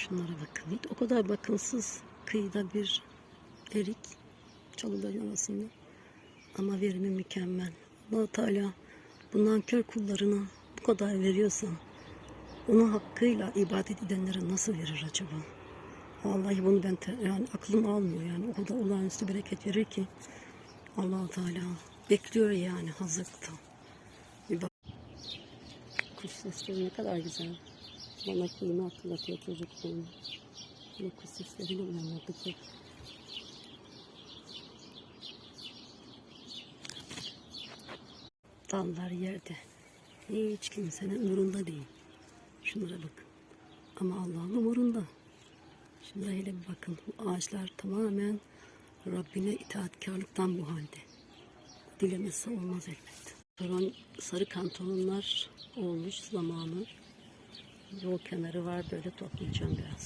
Şunlara bakın. O kadar bakımsız kıyıda bir erik çalıların arasında. Ama verimi mükemmel. Allah Teala bu nankör kullarına bu kadar veriyorsa onu hakkıyla ibadet edenlere nasıl verir acaba? Vallahi bunu ben yani aklım almıyor yani o kadar olağanüstü bereket verir ki Allah Teala bekliyor yani hazırlıkta. Bir bak. Kuş sesleri ne kadar güzel. Bana kıyını hatırlatıyor çocukluğumu. Yine kuş sesleriyle uyanırdık hep. Dallar yerde. Hiç kimsenin umurunda değil. Şunlara bakın. Ama Allah'ın umurunda. Şunlara hele bir bakın. Bu ağaçlar tamamen Rabbine itaatkarlıktan bu halde. Dilemezse olmaz elbette. Sarı kantonlar olmuş zamanı. Yol kenarı var, böyle toplayacağım biraz.